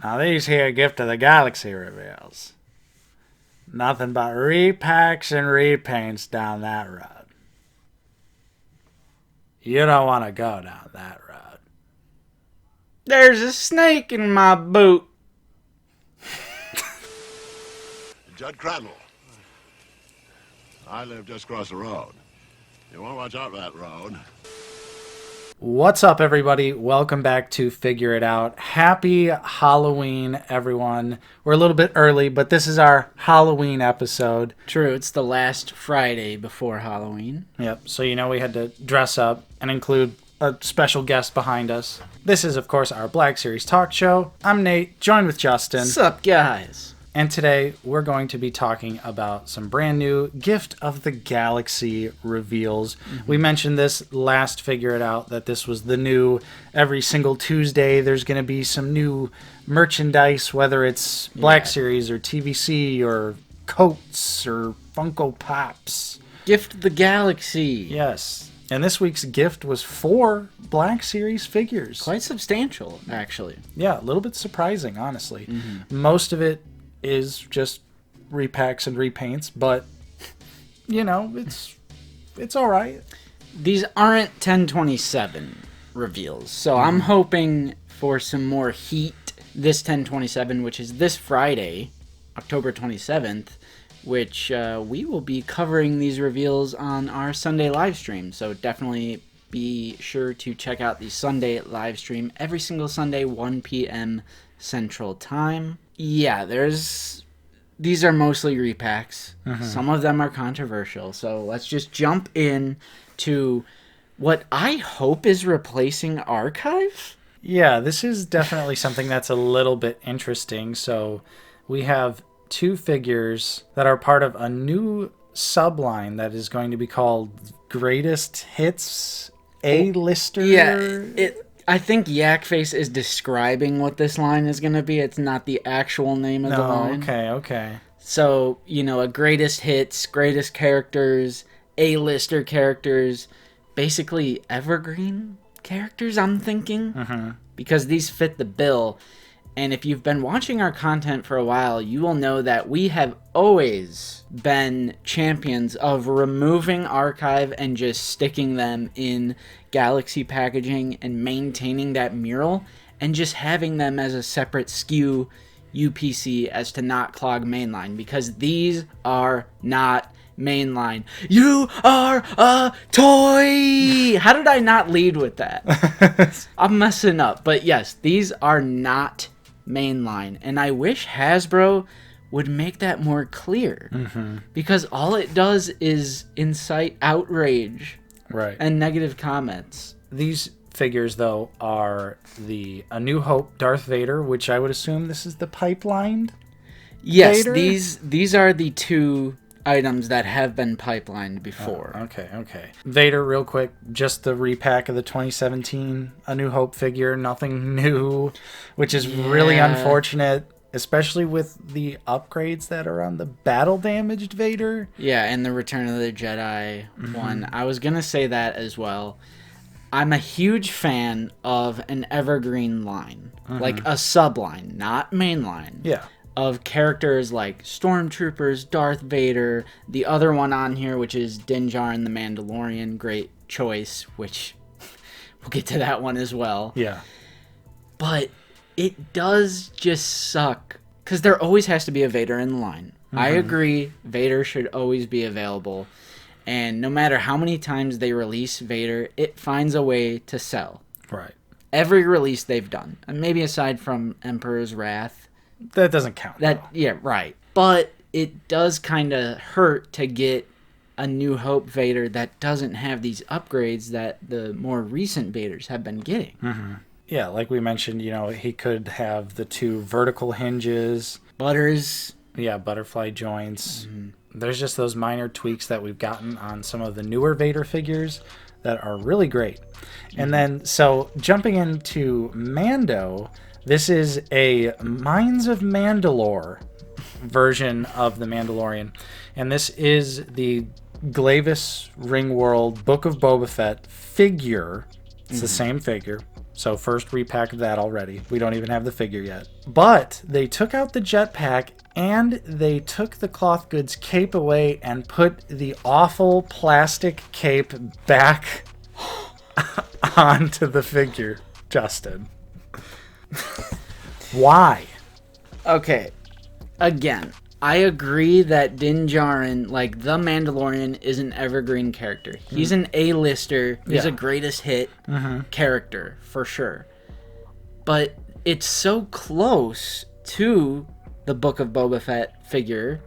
Now these here Gift of the Galaxy reveals. Nothing but repacks and repaints down that road. You don't want to go down that road. There's a snake in my boot. Judd Crandall. I live just across the road. You want to watch out for that road. What's up, everybody? Welcome back to Figure It Out. Happy Halloween, everyone. We're a little bit early, but this is our Halloween episode. True, it's the last Friday before Halloween. Yep, so you know we had to dress up and include a special guest behind us. This is, of course, our Black Series talk show. I'm Nate, joined with Justin. What's up, guys? And today we're going to be talking about some brand new Gift of the Galaxy reveals. We mentioned this last Figure It Out, that this was the new, every single Tuesday there's going to be some new merchandise, whether it's Black Series or TVC or coats or Funko Pops. Gift of the Galaxy. Yes. And this week's gift was 4 Black Series figures. Quite substantial, actually. Yeah, a little bit surprising, honestly. Most of it is just repacks and repaints, but you know, it's all right. These aren't 1027 reveals, so I'm hoping for some more heat this 1027, which is this Friday, October 27th, which we will be covering these reveals on our Sunday live stream, so definitely be sure to check out the Sunday live stream every single Sunday, 1 p.m. Central Time. Yeah, these are mostly repacks. Some of them are controversial. So let's just jump in to what I hope is replacing Archive. Yeah, this is definitely something that's a little bit interesting. So we have 2 figures that are part of a new subline that is going to be called Greatest Hits A-Lister. Yeah, I think Yakface is describing what this line is going to be. It's not the actual name of the line. Okay. So, you know, a greatest hits, greatest characters, A-lister characters, basically evergreen characters, I'm thinking. Because these fit the bill. And if you've been watching our content for a while, you will know that we have always been champions of removing Archive and just sticking them in Galaxy packaging and maintaining that mural and just having them as a separate SKU UPC as to not clog mainline, because these are not mainline. You are a toy! How did I not lead with that? I'm messing up. But yes, these are not mainline, and I wish Hasbro would make that more clear, because all it does is incite outrage and negative comments. These figures, though, are the A New Hope Darth Vader, which I would assume this is the pipelined Vader? These are the 2 items that have been pipelined before. Okay. Vader, real quick, just the repack of the 2017 A New Hope figure, nothing new, which is really unfortunate, especially with the upgrades that are on the battle-damaged Vader. Yeah, and the Return of the Jedi one. I was going to say that as well. I'm a huge fan of an evergreen line, like a subline, not mainline. Yeah. Of characters like Stormtroopers, Darth Vader, the other one on here, which is Din Djarin the Mandalorian. Great choice, which we'll get to that one as well. Yeah. But it does just suck, because there always has to be a Vader in the line. I agree, Vader should always be available. And no matter how many times they release Vader, it finds a way to sell. Right. Every release they've done. And maybe aside from Emperor's Wrath. That doesn't count. Yeah, right. But it does kind of hurt to get a New Hope Vader that doesn't have these upgrades that the more recent Vaders have been getting. Yeah, like we mentioned, you know, he could have the 2 vertical hinges. Butters. Yeah, butterfly joints. There's just those minor tweaks that we've gotten on some of the newer Vader figures that are really great. And then, so jumping into Mando, this is a Mines of Mandalore version of the Mandalorian. And this is the Glavis Ringworld Book of Boba Fett figure. It's the same figure. So first repack of that already. We don't even have the figure yet. But they took out the jetpack and they took the cloth goods cape away and put the awful plastic cape back onto the figure. Justin. Why? Okay. Again, I agree that Din Djarin, like the Mandalorian, is an evergreen character. He's an A-lister. He's a greatest hit character, for sure. But it's so close to the Book of Boba Fett figure,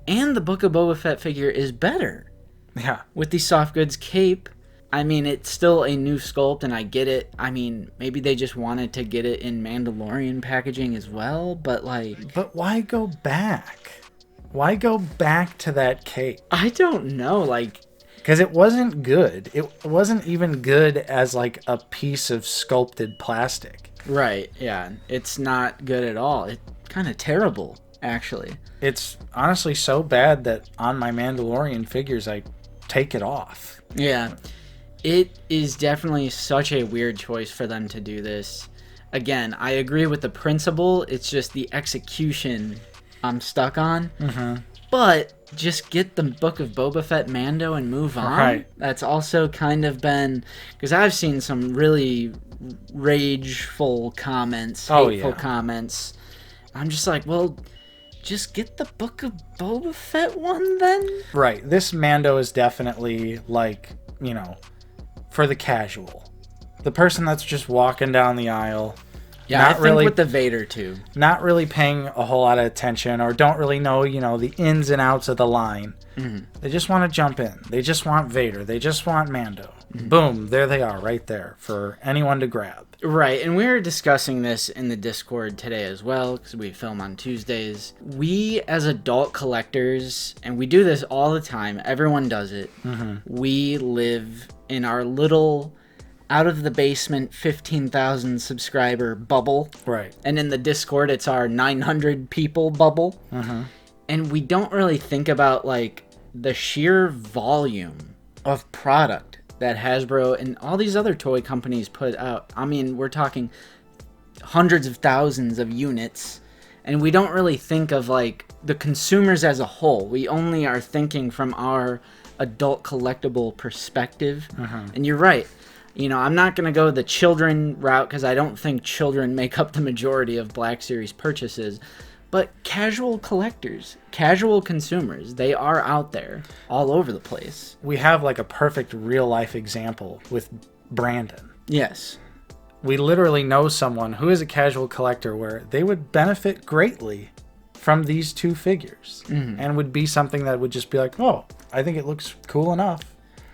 and the Book of Boba Fett figure is better. Yeah. With the soft goods cape, I mean, it's still a new sculpt, and I get it. I mean, maybe they just wanted to get it in Mandalorian packaging as well, but like... But why go back? Why go back to that cape? I don't know, like... Because it wasn't good. It wasn't even good as like a piece of sculpted plastic. Right, yeah. It's not good at all. It's kind of terrible, actually. It's honestly so bad that on my Mandalorian figures, I take it off. Yeah. It is definitely such a weird choice for them to do this. Again, I agree with the principle. It's just the execution I'm stuck on. But just get the Book of Boba Fett Mando and move on. Right. That's also kind of been... Because I've seen some really rageful comments, hateful comments. I'm just like, well, just get the Book of Boba Fett one then? Right. This Mando is definitely like, you know... for the casual. The person that's just walking down the aisle. Yeah, I think with the Vader too. Not really paying a whole lot of attention or don't really know, you know, the ins and outs of the line. They just want to jump in. They just want Vader. They just want Mando. Boom, there they are right there for anyone to grab. Right, and we were discussing this in the Discord today as well, because we film on Tuesdays. We, as adult collectors, and we do this all the time, everyone does it, we live in our little, out-of-the-basement 15,000 subscriber bubble. Right. And in the Discord, it's our 900 people bubble. And we don't really think about, like, the sheer volume of product that Hasbro and all these other toy companies put out. I mean, we're talking hundreds of thousands of units, and we don't really think of, like, the consumers as a whole. We only are thinking from our adult collectible perspective. And you're right. You know, I'm not going to go the children route because I don't think children make up the majority of Black Series purchases. But casual collectors, casual consumers, they are out there all over the place. We have like a perfect real life example with Brandon. Yes. We literally know someone who is a casual collector where they would benefit greatly from these two figures and would be something that would just be like, oh, I think it looks cool enough.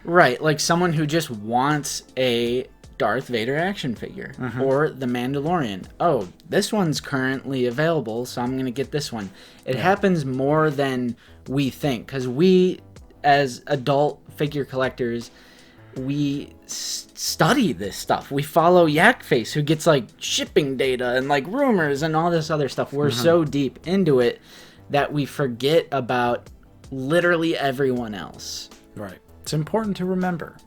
Right, like someone who just wants a Darth Vader action figure or the Mandalorian. Oh, this one's currently available, so I'm going to get this one. It happens more than we think because we, as adult figure collectors, we study this stuff. We follow Yakface, who gets like shipping data and like rumors and all this other stuff. We're so deep into it that we forget about literally everyone else. Right. It's important to remember.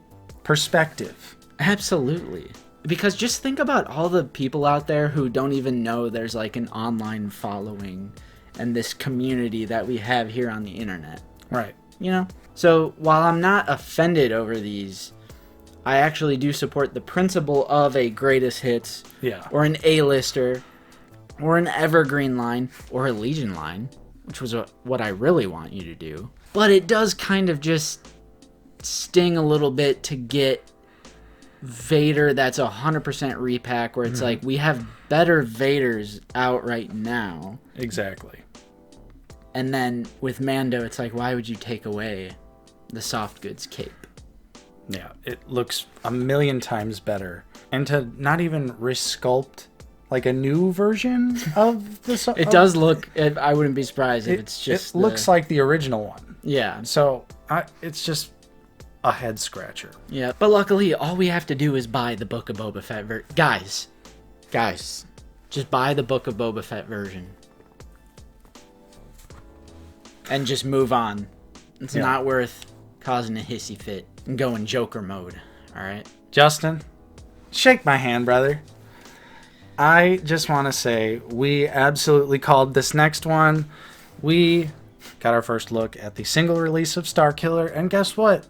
Perspective. Absolutely. Because just think about all the people out there who don't even know there's like an online following and this community that we have here on the internet. Right. You know? So while I'm not offended over these, I actually do support the principle of a greatest hits or an A-lister or an evergreen line or a Legion line, which was what I really want you to do. But it does kind of just sting a little bit to get Vader that's 100% repack where it's like we have better Vaders out right now. Exactly. And then with Mando, it's like, why would you take away the soft goods cape? Yeah, it looks a million times better. And to not even resculpt like a new version of the it does look, I wouldn't be surprised if it's just it looks like the original one. Yeah. So it's just a head scratcher. Yeah, but luckily all we have to do is buy the Book of Boba Fett guys, just buy the Book of Boba Fett version and just move on. It's not worth causing a hissy fit and going Joker mode. All right, Justin, Shake my hand, brother. I just want to say we absolutely called this next one. We got our first look at the single release of Starkiller, and guess what?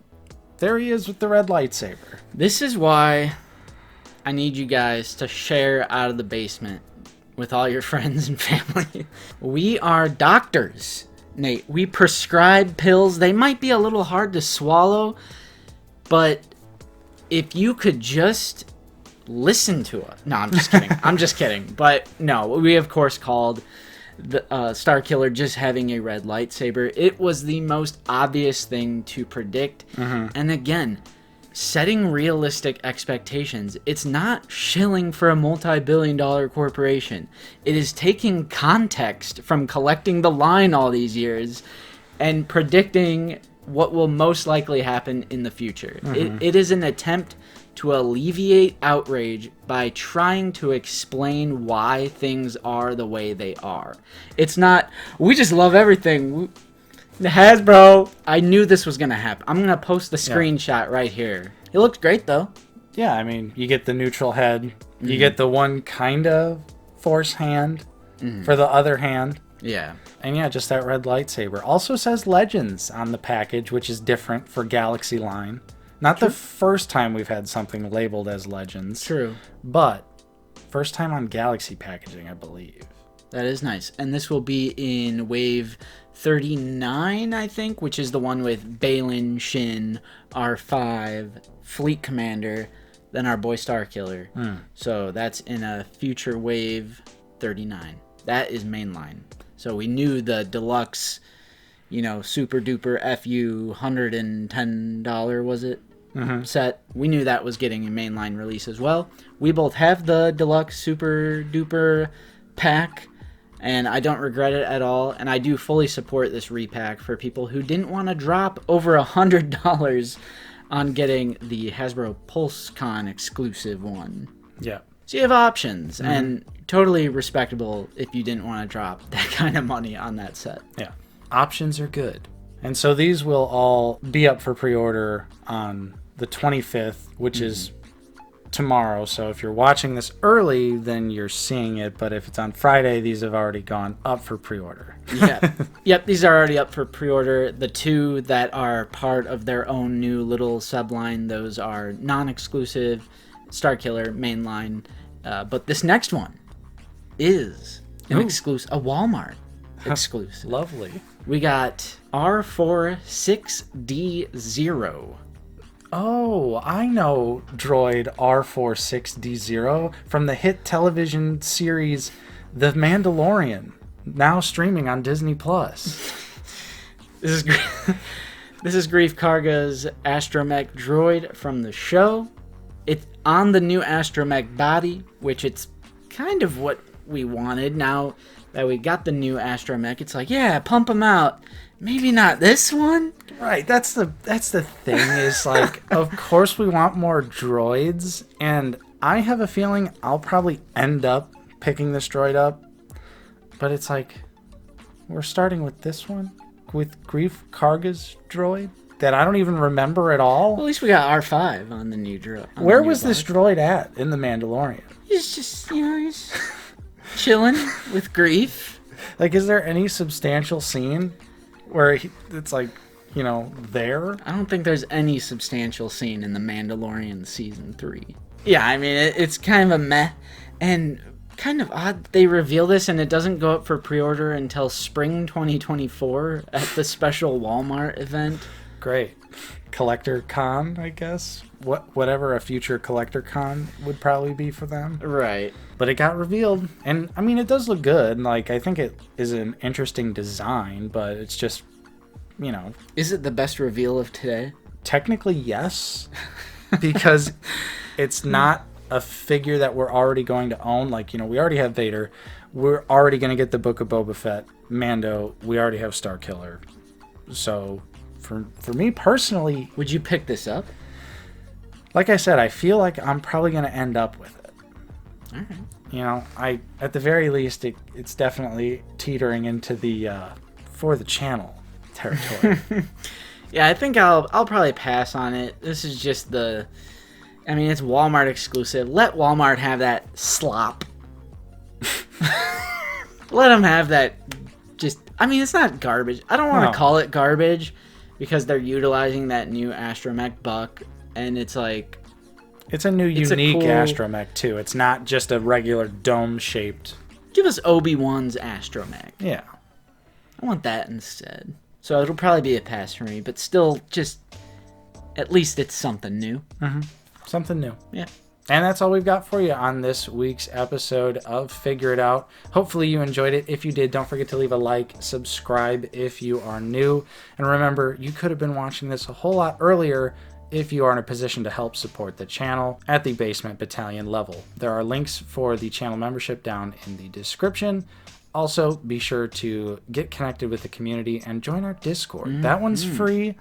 There he is with the red lightsaber. This is why I need you guys to share out of the basement with all your friends and family. We are doctors, Nate. We prescribe pills. They might be a little hard to swallow, but if you could just listen to us. No, I'm just kidding. I'm just kidding. But no, we of course called the Starkiller just having a red lightsaber. It was the most obvious thing to predict. And again, setting realistic expectations. It's not shilling for a multi-billion-dollar corporation. It is taking context from collecting the line all these years and predicting what will most likely happen in the future. It is an attempt to alleviate outrage by trying to explain why things are the way they are. It's not, we just love everything. Hasbro, I knew this was going to happen. I'm going to post the screenshot right here. It looks great, though. Yeah, I mean, you get the neutral head. You get the one kind of force hand for the other hand. Yeah. And yeah, just that red lightsaber. Also says Legends on the package, which is different for Galaxy line. Not the first time we've had something labeled as Legends. True. But first time on Galaxy packaging, I believe. That is nice. And this will be in Wave 39, I think, which is the one with Balin, Shin, R5, Fleet Commander, then our boy Starkiller. So that's in a future Wave 39. That is mainline. So we knew the deluxe, super duper FU $110, was it? Set. We knew that was getting a mainline release as well. We both have the deluxe super duper pack, and I don't regret it at all. And I do fully support this repack for people who didn't want to drop over $100 on getting the Hasbro PulseCon exclusive one. Yeah. So you have options, and totally respectable if you didn't want to drop that kind of money on that set. Yeah. Options are good. And so these will all be up for pre-order on the 25th, which is tomorrow. So if you're watching this early, then you're seeing it. But if it's on Friday, these have already gone up for pre-order. Yep, these are already up for pre-order. The two that are part of their own new little subline, those are non-exclusive, Starkiller mainline. But this next one is an exclusive, a Walmart exclusive. Lovely. We got R46D0. Oh, I know droid R46D0 from the hit television series The Mandalorian, now streaming on Disney+. This is Grief Karga's astromech droid from the show. It's on the new astromech body, which it's kind of what we wanted. Now that we got the new astromech, it's like, yeah, pump them out. Maybe not this one. Right, that's the thing is like, of course we want more droids, and I have a feeling I'll probably end up picking this droid up, but it's like, we're starting with this one, with Grief Karga's droid that I don't even remember at all. Well, at least we got R5 on the new droid. Where was this droid at in The Mandalorian? He's just, he's chilling with Grief. Like, is there any substantial scene where it's like, there? I don't think there's any substantial scene in The Mandalorian Season 3. Yeah, I mean, it's kind of a meh. And kind of odd they reveal this and it doesn't go up for pre-order until spring 2024 at the special Walmart event. Great. Collector Con, I guess. Whatever a future Collector Con would probably be for them. Right. But it got revealed. And, I mean, it does look good. Like, I think it is an interesting design, but it's just, Is it the best reveal of today? Technically, yes. Because it's not a figure that we're already going to own. Like, we already have Vader. We're already going to get the Book of Boba Fett. Mando. We already have Starkiller. So, for me personally... Would you pick this up? Like I said, I feel like I'm probably going to end up with it. All right. At the very least, it's definitely teetering into the for the channel territory. Yeah, I think I'll probably pass on it. This is just I mean, it's Walmart exclusive. Let Walmart have that slop. Let them have that. Just, I mean, it's not garbage. I don't want to call it garbage because they're utilizing that new Astromech buck, and it's like... It's a new unique Astromech, too. It's not just a regular dome-shaped... Give us Obi-Wan's Astromech. Yeah. I want that instead. So it'll probably be a pass for me, but still, just... At least it's something new. Mm-hmm. Something new. Yeah. And that's all we've got for you on this week's episode of Figure It Out. Hopefully you enjoyed it. If you did, don't forget to leave a like, subscribe if you are new. And remember, you could have been watching this a whole lot earlier if you are in a position to help support the channel at the Basement Battalion level. There are links for the channel membership down in the description. Also, be sure to get connected with the community and join our Discord. That one's free,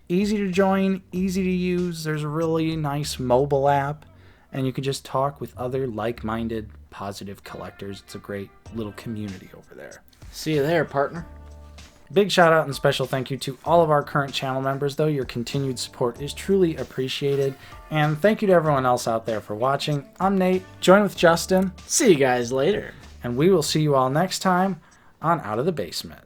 easy to join, easy to use. There's a really nice mobile app. And you can just talk with other like-minded, positive collectors. It's a great little community over there. See you there, partner. Big shout out and special thank you to all of our current channel members, though. Your continued support is truly appreciated. And thank you to everyone else out there for watching. I'm Nate. Join with Justin. See you guys later. And we will see you all next time on Out of the Basement.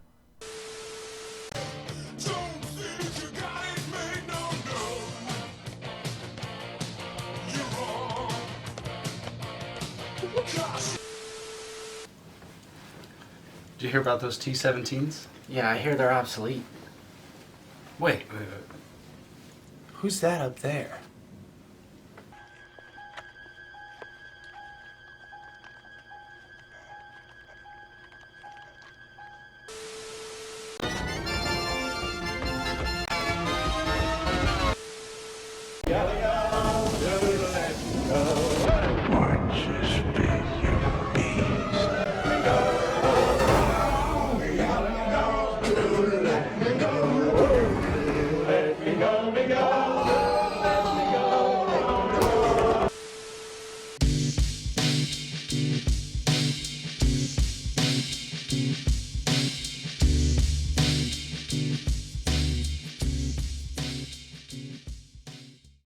Did you hear about those T-17s? Yeah, I hear they're obsolete. Wait. Who's that up there?